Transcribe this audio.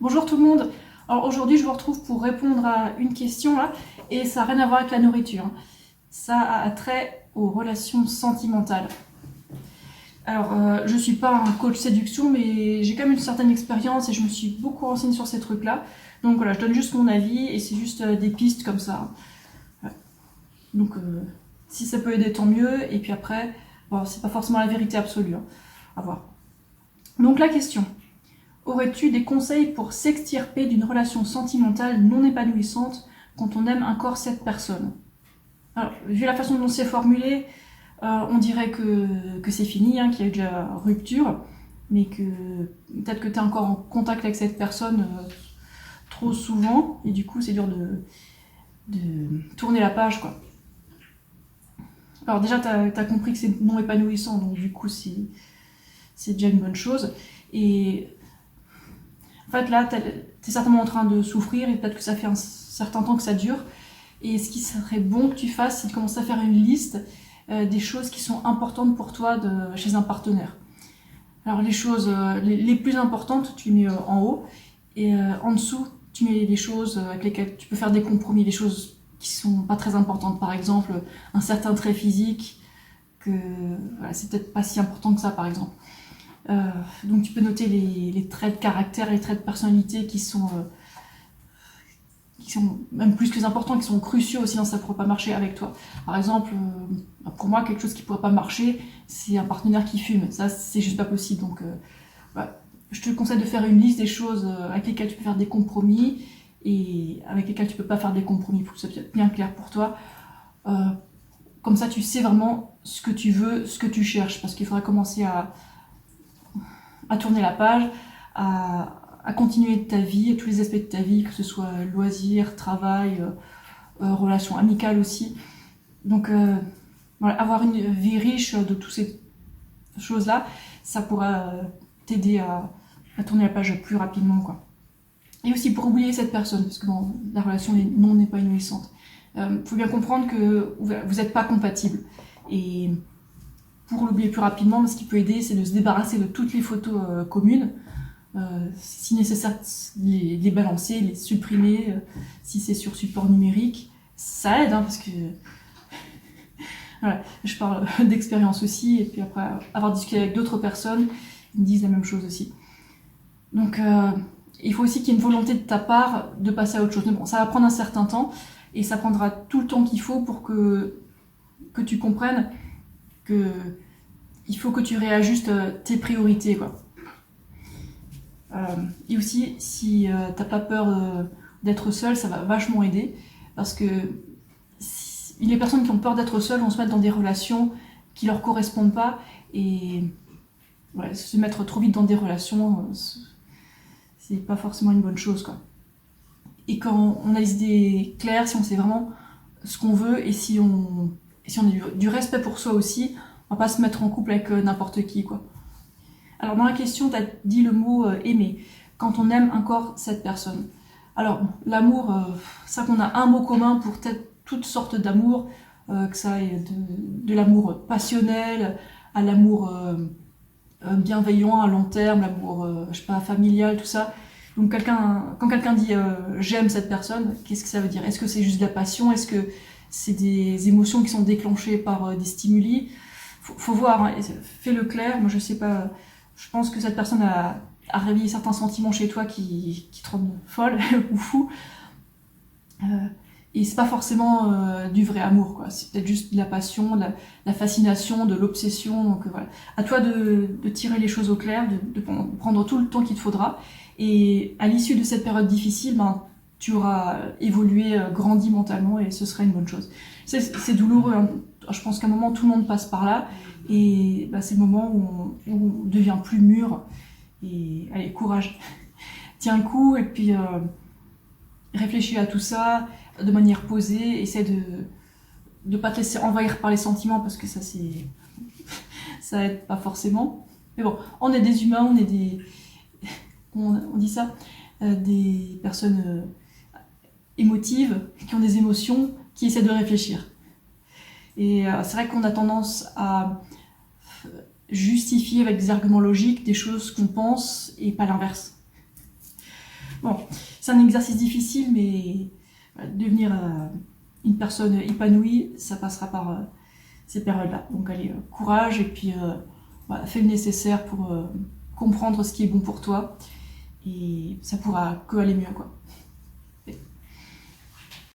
Bonjour tout le monde. Alors aujourd'hui, je vous retrouve pour répondre à une question là, et ça n'a rien à voir avec la nourriture, hein. Ça a trait aux relations sentimentales. Alors, je suis pas un coach séduction, mais j'ai quand même une certaine expérience et je me suis beaucoup renseignée sur ces trucs-là. Donc voilà, je donne juste mon avis et c'est juste des pistes comme ça. Voilà. Donc, si ça peut aider, tant mieux. Et puis après, bon, c'est pas forcément la vérité absolue, hein. À voir. Donc la question. Aurais-tu des conseils pour s'extirper d'une relation sentimentale non épanouissante quand on aime encore cette personne? Alors, vu la façon dont c'est formulé, on dirait que c'est fini, hein, qu'il y a eu déjà rupture, mais que peut-être que tu es encore en contact avec cette personne trop souvent, et du coup c'est dur de tourner la page, quoi. Alors déjà, tu as compris que c'est non épanouissant, donc du coup c'est déjà une bonne chose. Et en fait, là, t'es certainement en train de souffrir et peut-être que ça fait un certain temps que ça dure. Et ce qui serait bon que tu fasses, c'est de commencer à faire une liste des choses qui sont importantes pour toi chez un partenaire. Alors, les choses les plus importantes, tu mets en haut. Et en dessous, tu mets les choses avec lesquelles tu peux faire des compromis, les choses qui sont pas très importantes. Par exemple, un certain trait physique, que voilà, c'est peut-être pas si important que ça, par exemple. Donc tu peux noter les traits de caractère, les traits de personnalité qui sont même plus que importants, qui sont cruciaux aussi, sinon ça ne pourrait pas marcher avec toi. Par exemple, pour moi, quelque chose qui ne pourrait pas marcher, c'est un partenaire qui fume. Ça, c'est juste pas possible. Donc, voilà. Je te conseille de faire une liste des choses avec lesquelles tu peux faire des compromis et avec lesquelles tu peux pas faire des compromis pour que ça soit bien clair pour toi. Euh, Comme ça, tu sais vraiment ce que tu veux, ce que tu cherches, parce qu'il faudra commencer à tourner la page, à continuer ta vie, tous les aspects de ta vie, que ce soit loisirs, travail, relations amicales aussi. Donc, voilà, avoir une vie riche de toutes ces choses-là, ça pourra t'aider à tourner la page plus rapidement, quoi. Et aussi pour oublier cette personne, parce que bon, la relation non épanouissante. Faut bien comprendre que vous n'êtes pas compatibles. Et pour l'oublier plus rapidement, ce qui peut aider, c'est de se débarrasser de toutes les photos communes. Si nécessaire, les balancer, les supprimer, si c'est sur support numérique. Ça aide, hein, parce que voilà, je parle d'expérience aussi, et puis après avoir discuté avec d'autres personnes, ils me disent la même chose aussi. Donc il faut aussi qu'il y ait une volonté de ta part de passer à autre chose. Mais bon, ça va prendre un certain temps, et ça prendra tout le temps qu'il faut pour que tu comprennes que il faut que tu réajustes tes priorités, quoi. Et aussi, si t'as pas peur d'être seul, ça va vachement aider. Parce que les personnes qui ont peur d'être seules vont se mettre dans des relations qui leur correspondent pas. Et ouais, se mettre trop vite dans des relations, c'est pas forcément une bonne chose, quoi. Et quand on a les idées claires, si on sait vraiment ce qu'on veut et si on a du respect pour soi aussi, on va pas se mettre en couple avec n'importe qui, quoi. Alors dans la question, tu as dit le mot aimer, quand on aime encore cette personne. Alors l'amour, c'est vrai qu'on a un mot commun pour toutes sortes d'amour, que ça aille de l'amour passionnel à l'amour bienveillant à long terme, l'amour, je sais pas, familial, tout ça. Donc quand quelqu'un dit j'aime cette personne, qu'est-ce que ça veut dire? Est-ce que c'est juste de la passion? Est-ce que c'est des émotions qui sont déclenchées par des stimuli? Faut voir, hein, fais-le clair. Moi je sais pas, je pense que cette personne a réveillé certains sentiments chez toi qui te rendent folle ou fou. Euh, et c'est pas forcément du vrai amour, quoi. C'est peut-être juste de la passion, de la fascination, de l'obsession. Donc voilà. À toi de tirer les choses au clair, de prendre tout le temps qu'il te faudra. Et à l'issue de cette période difficile, ben, tu auras évolué, grandi mentalement et ce serait une bonne chose. C'est douloureux, hein. Je pense qu'à un moment, tout le monde passe par là. Et ben, c'est le moment où on devient plus mûr. Et allez, courage. Tiens le coup et puis réfléchis à tout ça de manière posée. Essaie de ne pas te laisser envahir par les sentiments parce que ça aide pas forcément. Mais bon, on est des humains, on dit ça, des personnes émotives, qui ont des émotions, qui essaient de réfléchir. Et c'est vrai qu'on a tendance à justifier avec des arguments logiques des choses qu'on pense et pas l'inverse. Bon, c'est un exercice difficile, mais devenir une personne épanouie, ça passera par ces périodes-là. Donc allez, courage, et puis voilà, fais le nécessaire pour comprendre ce qui est bon pour toi, et ça pourra que aller mieux, quoi.